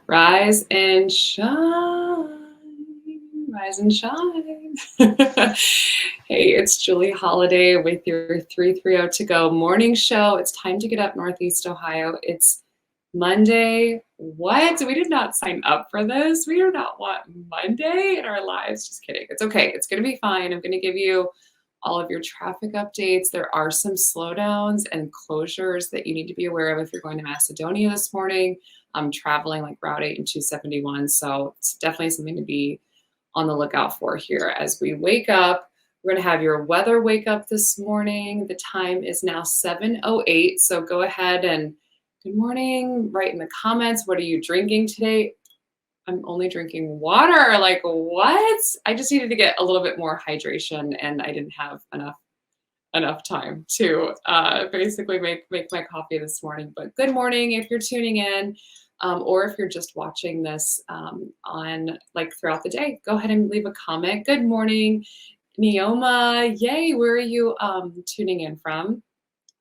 Rise and shine. Rise and shine. Hey, it's Julie Holiday with your 330 to go morning show. It's time to get up Northeast Ohio. It's Monday. What? We did not sign up for this. We do not want Monday in our lives. Just kidding. It's okay. It's going to be fine. I'm going to give you all of your traffic updates. There are some slowdowns and closures that you need to be aware of if you're going to Macedonia this morning. I'm traveling like Route 8 and 271. So it's definitely something to be on the lookout for here as we wake up. We're going to have your weather wake up this morning. The time is now 7:08. So go ahead and good morning. Write in the comments. What are you drinking today? I'm only drinking water. Like, what? I just needed to get a little bit more hydration and I didn't have enough time to basically make my coffee this morning. But good morning if you're tuning in, or if you're just watching this on like throughout the day. Go ahead and leave a comment. Good morning, Neoma. Yay, where are you tuning in from?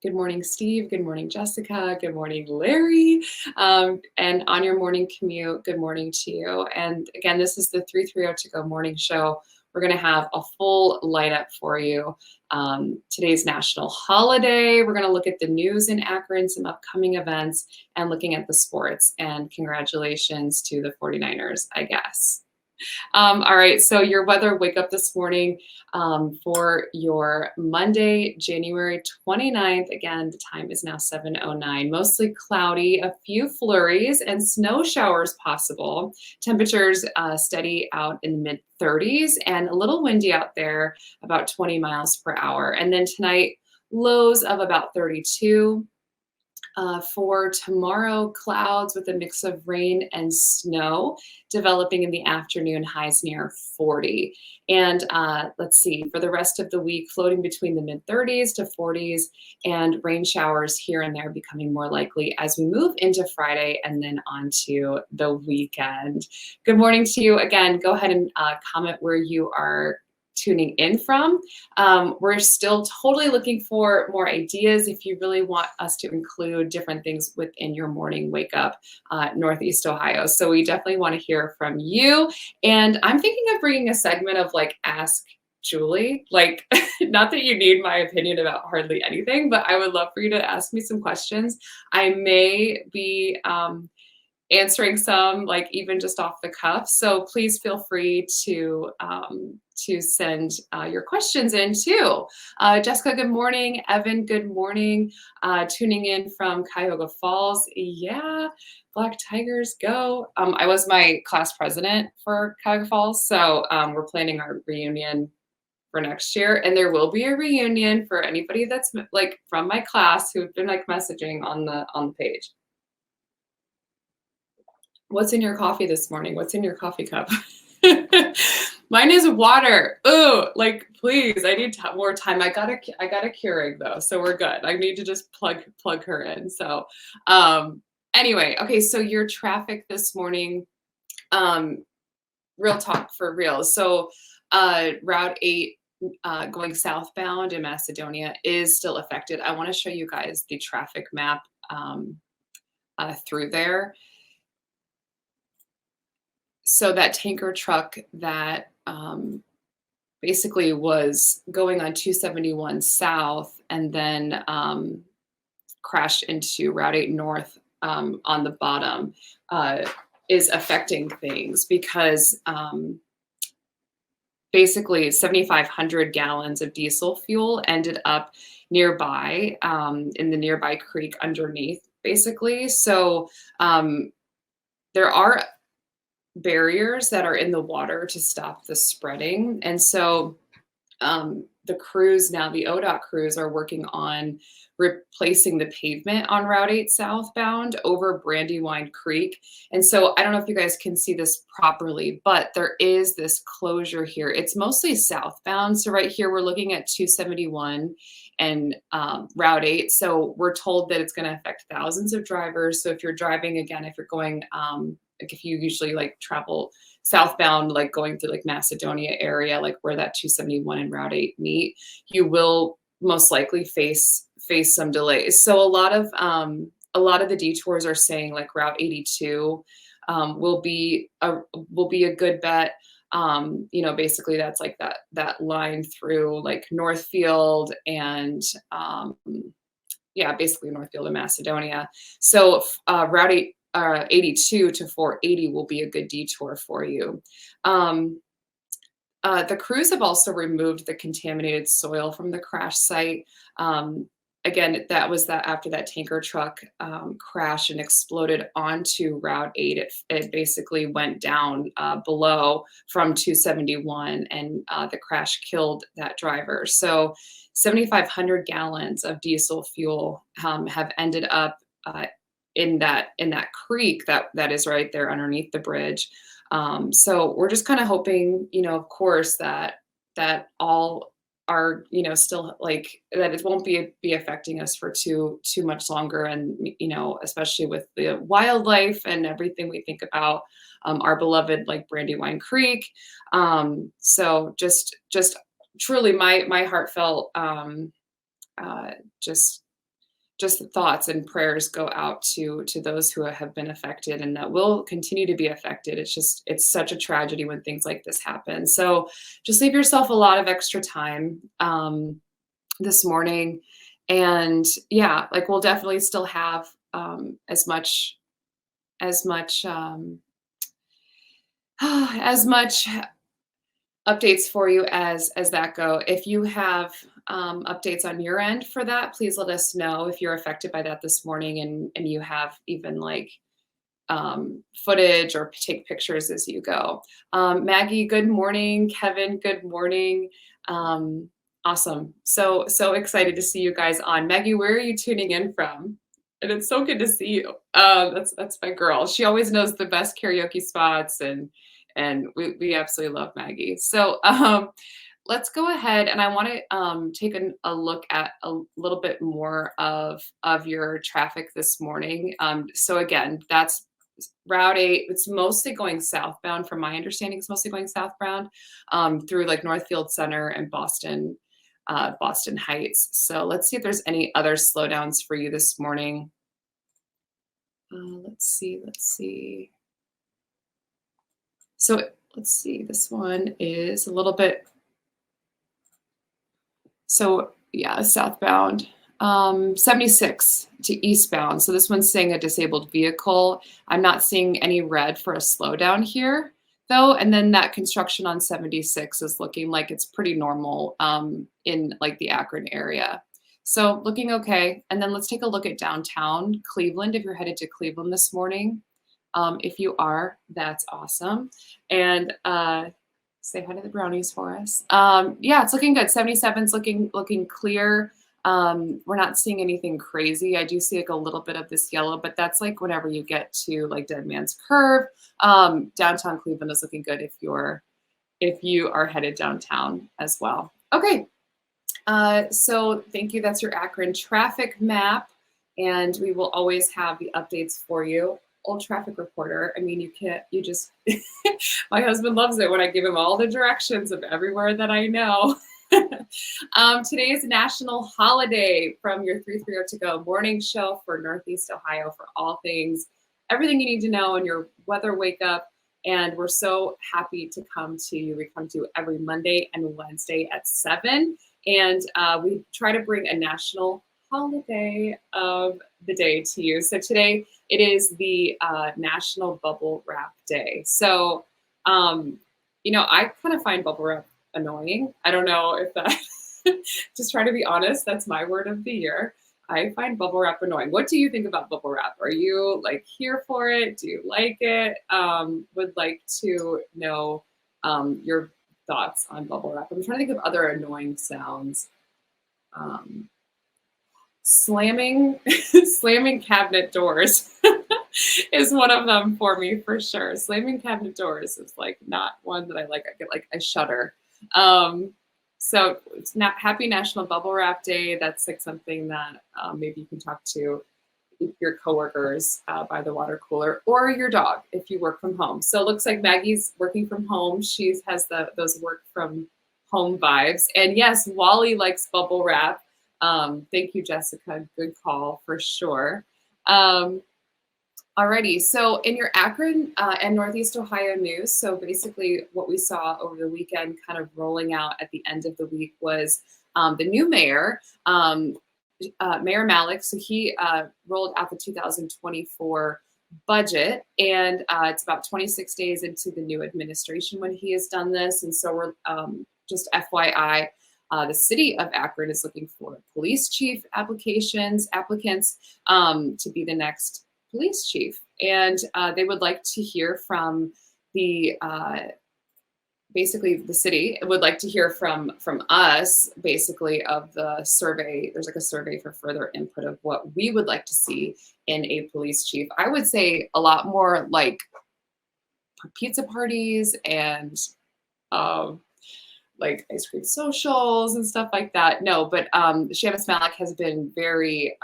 Good morning, Steve. Good morning, Jessica. Good morning, Larry. And on your morning commute, good morning to you. And again, this is the 330 to go morning show. We're going to have a full light up for you. Today's national holiday. We're going to look at the news in Akron, some upcoming events, and looking at the sports. And congratulations to the 49ers, I guess. All right, so your weather wake up this morning for your Monday, January 29th. Again, the time is now 7:09. Mostly cloudy, a few flurries and snow showers possible. Temperatures steady out in the mid 30s and a little windy out there, about 20 miles per hour. And then tonight, lows of about 32. For tomorrow, clouds with a mix of rain and snow developing in the afternoon, highs near 40. And let's see, for the rest of the week, floating between the mid 30s to 40s and rain showers here and there becoming more likely as we move into Friday and then onto the weekend. Good morning to you again. Go ahead and comment where you are tuning in from. We're still totally looking for more ideas if you really want us to include different things within your morning wake up, Northeast Ohio. So we definitely want to hear from you. And I'm thinking of bringing a segment of like Ask Julie, like not that you need my opinion about hardly anything, but I would love for you to ask me some questions. I may be answering some like even just off the cuff. So please feel free to send your questions in too. Jessica, good morning. Evan, good morning. Tuning in from Cuyahoga Falls. Yeah, Black Tigers go. I was my class president for Cuyahoga Falls. So we're planning our reunion for next year. And there will be a reunion for anybody that's like from my class who've been like messaging on the page. What's in your coffee this morning? What's in your coffee cup? Mine is water. Oh, like please, I need more time. I got a Keurig though, so we're good. I need to just plug her in. So anyway, okay, so your traffic this morning, real talk for real. So Route 8 going southbound in Macedonia is still affected. I want to show you guys the traffic map through there. So that tanker truck that basically was going on 271 south and then crashed into Route 8 north on the bottom is affecting things because basically 7,500 gallons of diesel fuel ended up nearby in the nearby creek underneath, basically. So there are barriers that are in the water to stop the spreading. And so the crews now, the ODOT crews are working on replacing the pavement on Route 8 southbound over Brandywine Creek. And so I don't know if you guys can see this properly, but there is this closure here. It's mostly southbound. So right here, we're looking at 271 and Route 8. So we're told that it's going to affect thousands of drivers. So if you're driving, again, if you're going, like if you usually like travel southbound, like going through like Macedonia area, like where that 271 and Route 8 meet, you will most likely face some delays. So a lot a lot of the detours are saying like Route 82 will be a good bet. Basically that's like that line through like Northfield and yeah, basically Northfield and Macedonia. So Route 82 to 480 will be a good detour for you. The crews have also removed the contaminated soil from the crash site. Again, that was after that tanker truck crashed and exploded onto Route 8. It basically went down below from 271, and the crash killed that driver. So 7,500 gallons of diesel fuel have ended up in that creek that is right there underneath the bridge. So we're just kind of hoping, of course, that all are, still like that it won't be affecting us for too much longer, and especially with the wildlife and everything we think about our beloved like Brandywine Creek. So just truly my heartfelt just thoughts and prayers go out to those who have been affected and that will continue to be affected. It's such a tragedy when things like this happen. So just leave yourself a lot of extra time this morning. And yeah, like we'll definitely still have as much as much updates for you as that go. If you have updates on your end for that, please let us know if you're affected by that this morning and you have even like footage or take pictures as you go. Maggie, good morning. Kevin, good morning. Awesome. So excited to see you guys on. Maggie, where are you tuning in from? And it's so good to see you. That's my girl. She always knows the best karaoke spots, and we absolutely love Maggie. So let's go ahead, and I want to take a look at a little bit more of your traffic this morning. So again, that's Route 8. It's mostly going southbound, from my understanding. It's mostly going southbound through like Northfield Center and Boston Heights. So let's see if there's any other slowdowns for you this morning. Let's see. So let's see, this one is a little bit, so yeah, southbound, 76 to eastbound. So this one's saying a disabled vehicle. I'm not seeing any red for a slowdown here though. And then that construction on 76 is looking like it's pretty normal in like the Akron area. So looking okay. And then let's take a look at downtown Cleveland. If you're headed to Cleveland this morning, if you are, that's awesome. And say hi to the brownies for us. Yeah, it's looking good. 77's looking clear. We're not seeing anything crazy. I do see like a little bit of this yellow, but that's like whenever you get to like Dead Man's Curve. Downtown Cleveland is looking good if you are headed downtown as well. Okay. So thank you. That's your Akron traffic map. And we will always have the updates for you. Old traffic reporter. I mean, you just, my husband loves it when I give him all the directions of everywhere that I know. Today is National Holiday from your 330 to Go morning show for Northeast Ohio for all things, everything you need to know in your weather wake up. And we're so happy to come to you. We come to you every Monday and Wednesday at 7. And we try to bring a national holiday of the day to you. So today it is the National Bubble Wrap Day. So, I kind of find bubble wrap annoying. I don't know if that, just try to be honest, that's my word of the year. I find bubble wrap annoying. What do you think about bubble wrap? Are you like here for it? Do you like it? Would like to know your thoughts on bubble wrap. I'm trying to think of other annoying sounds. Slamming cabinet doors is one of them for me for sure. Slamming cabinet doors is like not one that I like. I get like a shudder. So it's not Happy National Bubble Wrap Day. That's like something that maybe you can talk to your coworkers by the water cooler, or your dog if you work from home. So it looks like Maggie's working from home. She has those work from home vibes. And yes, Wally likes bubble wrap. Thank you, Jessica. Good call for sure. Um, Alrighty, so in your Akron and Northeast Ohio news, so basically what we saw over the weekend, kind of rolling out at the end of the week, was the new mayor, Mayor Malik. So he rolled out the 2024 budget, and it's about 26 days into the new administration when he has done this. And so we're just FYI. The city of Akron is looking for police chief applicants to be the next police chief, and they would like to hear from the basically the city would like to hear from us, basically, of the survey. There's like a survey for further input of what we would like to see in a police chief. I would say a lot more like pizza parties and like ice cream socials and stuff like that. No, but Seamus Malik has been very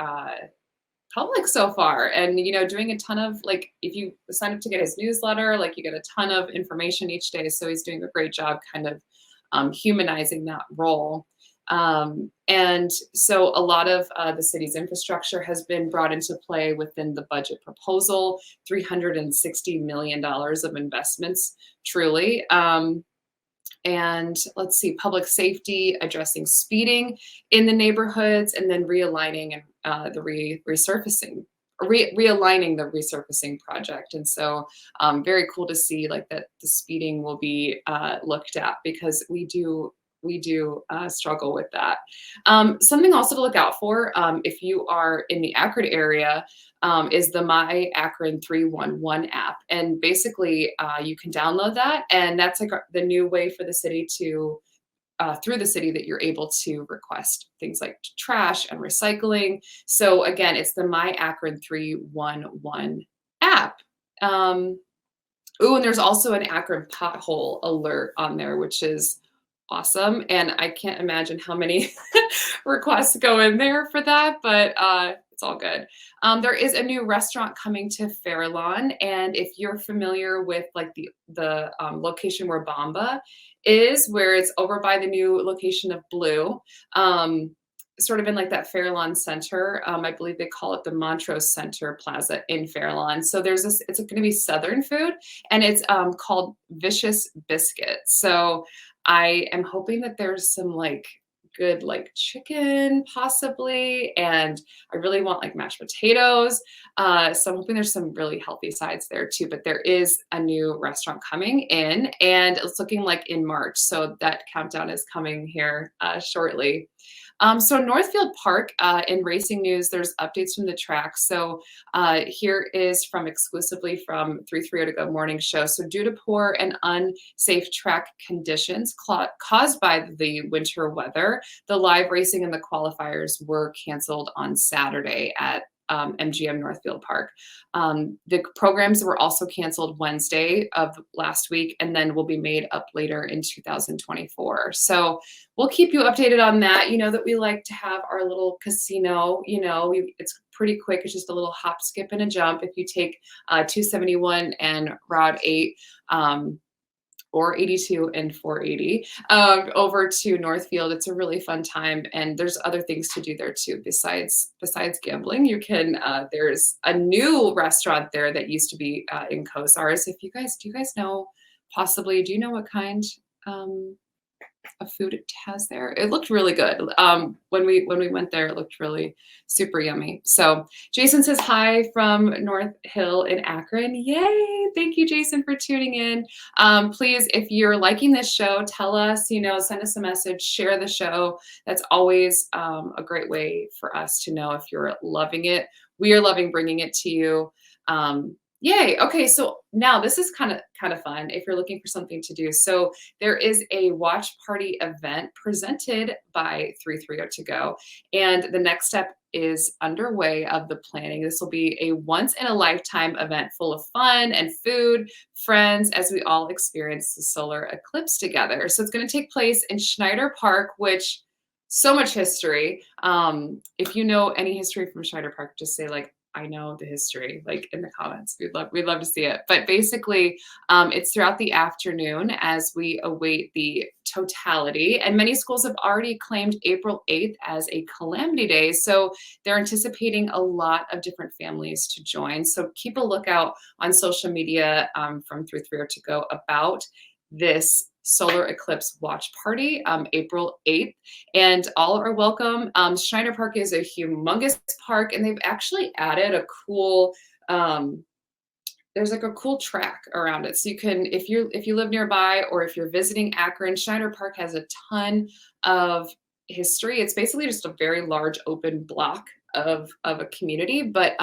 public so far, and doing a ton of, like, if you sign up to get his newsletter, like, you get a ton of information each day. So he's doing a great job kind of humanizing that role. And so a lot of the city's infrastructure has been brought into play within the budget proposal, $360 million of investments, truly. And let's see, public safety, addressing speeding in the neighborhoods, and then realigning and the resurfacing, realigning the resurfacing project. And so very cool to see, like, that the speeding will be looked at, because we do struggle with that. Something also to look out for if you are in the Akron area is the My Akron 311 app. And basically you can download that, and that's like the new way for the city to, through the city, that you're able to request things like trash and recycling. So again, it's the My Akron 311 app. And there's also an Akron pothole alert on there, which is awesome. And I can't imagine how many requests go in there for that, but it's all good. There is a new restaurant coming to Fairlawn, and if you're familiar with, like, the location where Bamba is, where it's over by the new location of Blue, sort of in like that Fairlawn Center. I believe they call it the Montrose Center Plaza in Fairlawn. So there's this, it's going to be Southern food, and it's called Vicious Biscuit. So I am hoping that there's some like good like chicken possibly, and I really want like mashed potatoes. So I'm hoping there's some really healthy sides there too. But there is a new restaurant coming in, and it's looking like in March. So that countdown is coming here shortly. So Northfield Park, in racing news, there's updates from the track. So here is exclusively from 330 To Go Morning Show. So due to poor and unsafe track conditions caused by the winter weather, the live racing and the qualifiers were canceled on Saturday at MGM Northfield Park. The programs were also canceled Wednesday of last week, and then will be made up later in 2024. So we'll keep you updated on that. You know that we like to have our little casino. It's pretty quick. It's just a little hop, skip, and a jump. If you take 271 and Route 8, or 82 and 480 over to Northfield. It's a really fun time, and there's other things to do there too besides gambling. You can there's a new restaurant there that used to be in Cosars. If do you guys know, possibly, do you know what kind of food it has there? It looked really good. When we went there, it looked really super yummy. So Jason says hi from North Hill in Akron. Yay! Thank you, Jason, for tuning in. Please, if you're liking this show, tell us, send us a message, share the show. That's always a great way for us to know if you're loving it. We are loving bringing it to you. Yay. Okay. So now this is kind of fun if you're looking for something to do. So there is a watch party event presented by 330 To Go. And the next step is underway of the planning. This will be a once in a lifetime event full of fun and food, friends, as we all experience the solar eclipse together. So it's going to take place in Schneider Park, which so much history. If you know any history from Schneider Park, just say like, I know the history, like in the comments. We'd love to see it. But basically, it's throughout the afternoon as we await the totality. And many schools have already claimed April 8th as a calamity day. So they're anticipating a lot of different families to join. So keep a lookout on social media from 330 to go about this solar eclipse watch party, April 8th, and all are welcome. Schneider Park is a humongous park, and they've actually added a cool, there's like a cool track around it. So you can, if you live nearby or if you're visiting Akron, Schneider Park has a ton of history. It's basically just a very large open block of a community, but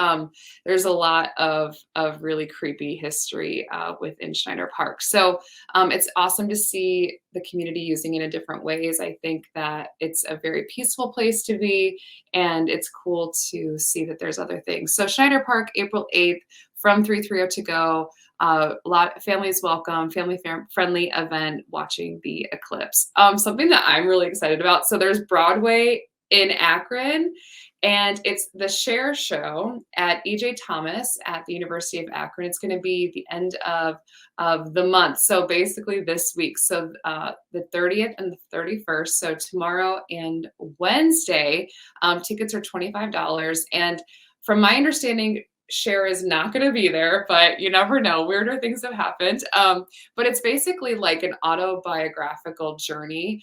there's a lot of really creepy history within Schneider Park. So it's awesome to see the community using it in different ways. I think that it's a very peaceful place to be, and it's cool to see that there's other things. So Schneider Park, April 8th, from 330 to go. A lot of families welcome, friendly event watching the eclipse. Something that I'm really excited about. So there's Broadway in Akron, and it's the Share Show at E.J. Thomas at the University of Akron. It's going to be the end of the month. So basically this week. So the 30th and the 31st. So tomorrow and Wednesday, tickets are $25. And from my understanding, Cher is not going to be there, but you never know. Weirder things have happened. But it's basically like an autobiographical journey.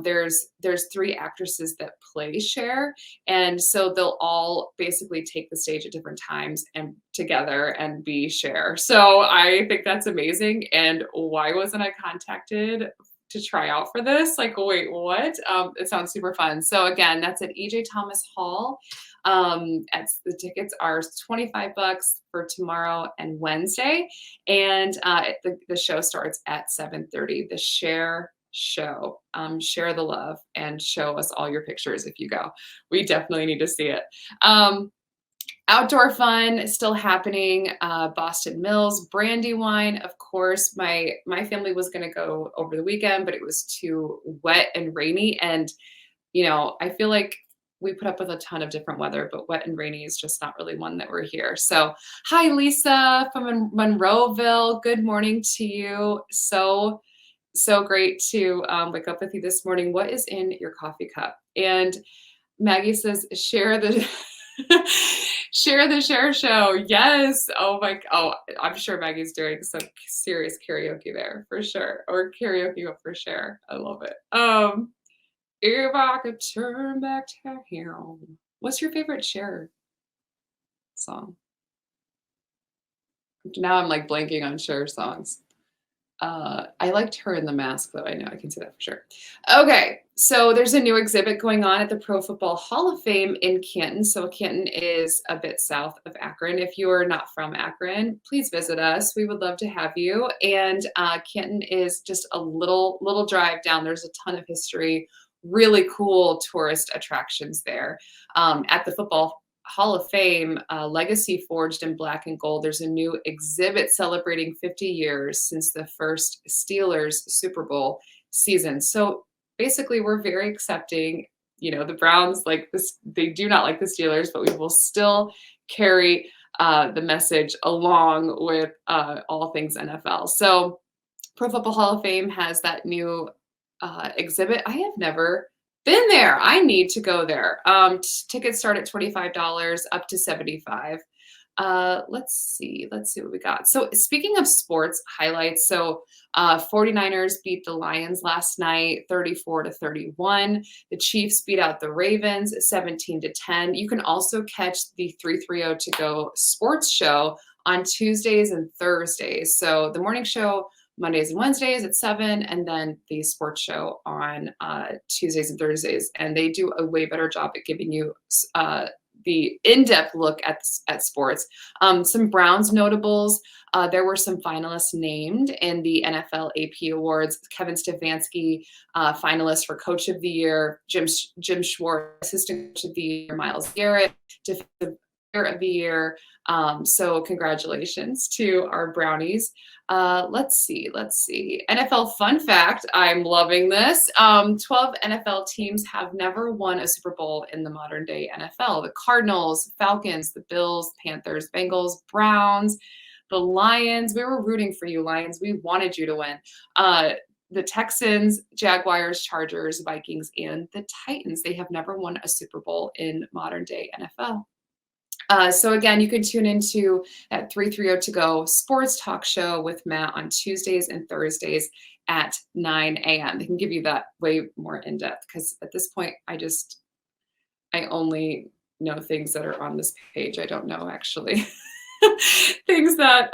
There's three actresses that play Cher, and so they'll all basically take the stage at different times and together and be Cher. So I think that's amazing. And why wasn't I contacted to try out for this? Like, wait, what? It sounds super fun. So again, that's at E.J. Thomas Hall. The tickets are $25 for tomorrow and Wednesday, and the show starts at 7:30. The Share Show. Share the love and show us all your pictures if you go. We definitely need to see it. Outdoor fun is still happening. Boston Mills, Brandywine, of course. My family was going to go over the weekend, but it was too wet and rainy. And, I feel like we put up with a ton of different weather, but wet and rainy is just not really one that we're here. So hi, Lisa from Monroeville. Good morning to you. So great to wake up with you this morning. What is in your coffee cup? And Maggie says, share the share the Share Show. Yes. Oh, I'm sure Maggie's doing some serious karaoke there for sure, or karaoke for Cher. I love it. If I could turn back time. What's your favorite Cher song? Now I'm like blanking on Cher songs. I liked her in The Mask, though. I know I can see that for sure. Okay, so there's a new exhibit going on at the Pro Football Hall of Fame in Canton. So Canton is a bit south of Akron. If you are not from Akron, please visit us. We would love to have you. And Canton is just a little drive down. There's a ton of history, really cool tourist attractions there. At the Football Hall of Fame, Legacy Forged in Black and Gold. There's a new exhibit celebrating 50 years since the first Steelers Super Bowl season. So basically, we're very accepting. The Browns like this; they do not like the Steelers, but we will still carry the message along with all things NFL. So, Pro Football Hall of Fame has that new exhibit. I have never been there. I need to go there. Tickets start at $25 up to $75. Let's see what we got. So speaking of sports highlights, so 49ers beat the Lions last night 34-31. The Chiefs beat out the Ravens 17-10. You can also catch the 330 to go sports show on Tuesdays and Thursdays. So the morning show Mondays and Wednesdays at 7, and then the sports show on Tuesdays and Thursdays. And they do a way better job at giving you the in-depth look at sports. Some Browns notables. There were some finalists named in the NFL AP Awards. Kevin Stefanski, finalist for Coach of the Year. Jim Schwartz, Assistant Coach of the Year. Myles Garrett, Defensive of the year. So congratulations to our Brownies. Let's see. NFL fun fact. I'm loving this. 12 NFL teams have never won a Super Bowl in the modern day NFL. The Cardinals, Falcons, the Bills, Panthers, Bengals, Browns, the Lions. We were rooting for you, Lions. We wanted you to win. The Texans, Jaguars, Chargers, Vikings, and the Titans. They have never won a Super Bowl in modern day NFL. So again, you can tune into that 330 to go sports talk show with Matt on Tuesdays and Thursdays at 9 a.m. They can give you that way more in depth because at this point, I only know things that are on this page. I don't know actually things that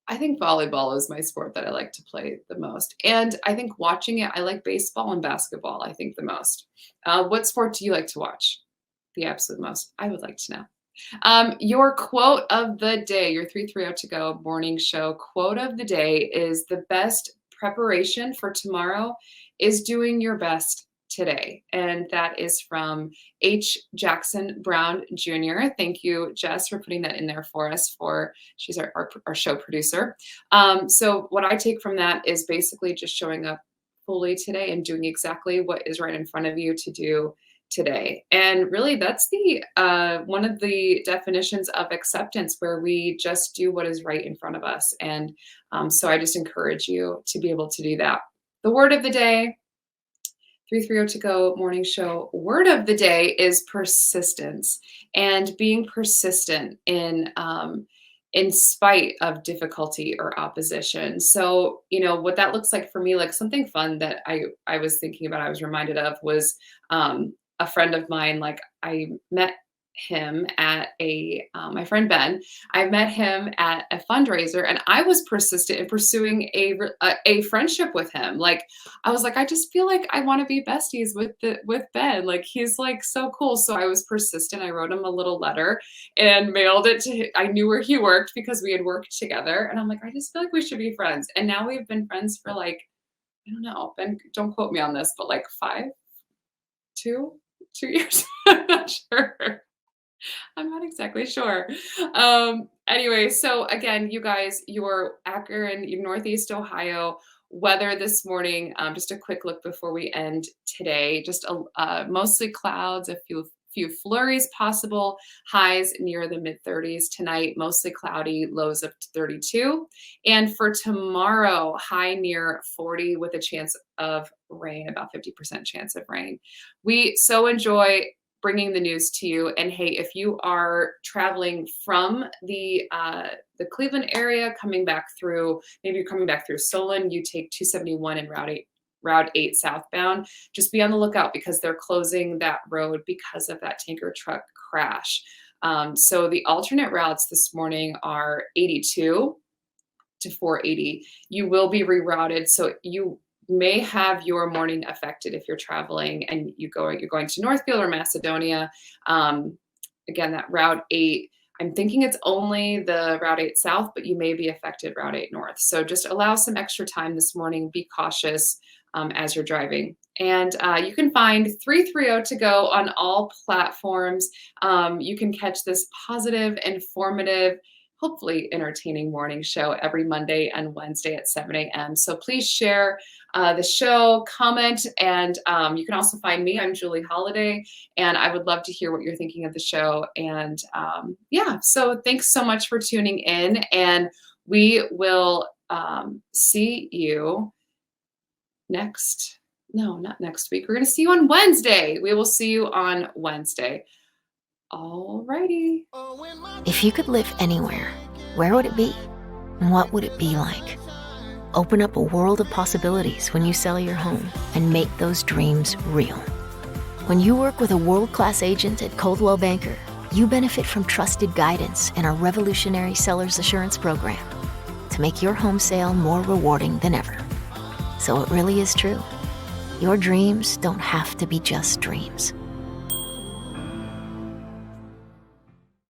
I think volleyball is my sport that I like to play the most. And I think watching it, I like baseball and basketball, I think the most. What sport do you like to watch? The absolute most. I would like to know. Your quote of the day, your 330 to go morning show quote of the day is the best preparation for tomorrow is doing your best today. And that is from H. Jackson Brown Jr. Thank you, Jess, for putting that in there for us. She's our show producer. So what I take from that is basically just showing up fully today and doing exactly what is right in front of you to do today. And really that's the one of the definitions of acceptance, where we just do what is right in front of us. And so I just encourage you to be able to do that. The word of the day, 330 to go morning show word of the day is persistence, and being persistent in spite of difficulty or opposition. So, what that looks like for me, like something fun that I was thinking about, I was reminded of was a friend of mine. Like I met him at my friend Ben, I met him at a fundraiser, and I was persistent in pursuing a friendship with him. Like I was like, I just feel like I want to be besties with Ben. Like he's like so cool. So I was persistent. I wrote him a little letter and mailed it to him. I knew where he worked because we had worked together, and I'm like, I just feel like we should be friends. And now we've been friends for like, I don't know, Ben, don't quote me on this, but like 2 years. I'm not sure. I'm not exactly sure. Anyway, so again, you guys, your Akron, your Northeast Ohio weather this morning, just a quick look before we end today, just mostly clouds, a few flurries possible, highs near the mid 30s tonight, mostly cloudy, lows up to 32. And for tomorrow, high near 40 with a chance of rain, about 50% chance of rain. We so enjoy bringing the news to you. And hey, if you are traveling from the Cleveland area, coming back through, maybe you're coming back through Solon, you take 271 and Route 8 southbound, just be on the lookout because they're closing that road because of that tanker truck crash. So the alternate routes this morning are 82 to 480. You will be rerouted. So you may have your morning affected if you're traveling and you're going to Northfield or Macedonia. Again, that Route 8, I'm thinking it's only the Route 8 South, but you may be affected Route 8 North. So just allow some extra time this morning. Be cautious as you're driving. And you can find 330 to go on all platforms. You can catch this positive, informative, hopefully entertaining morning show every Monday and Wednesday at 7 a.m. So please share the show, comment, and you can also find me. I'm Julie Holiday, and I would love to hear what you're thinking of the show. And yeah, so thanks so much for tuning in, and we will see you not next week. We're going to see you on Wednesday. We will see you on Wednesday. All righty. If you could live anywhere, where would it be? And what would it be like? Open up a world of possibilities when you sell your home and make those dreams real. When you work with a world-class agent at Coldwell Banker, you benefit from trusted guidance and our revolutionary seller's assurance program to make your home sale more rewarding than ever. So it really is true. Your dreams don't have to be just dreams.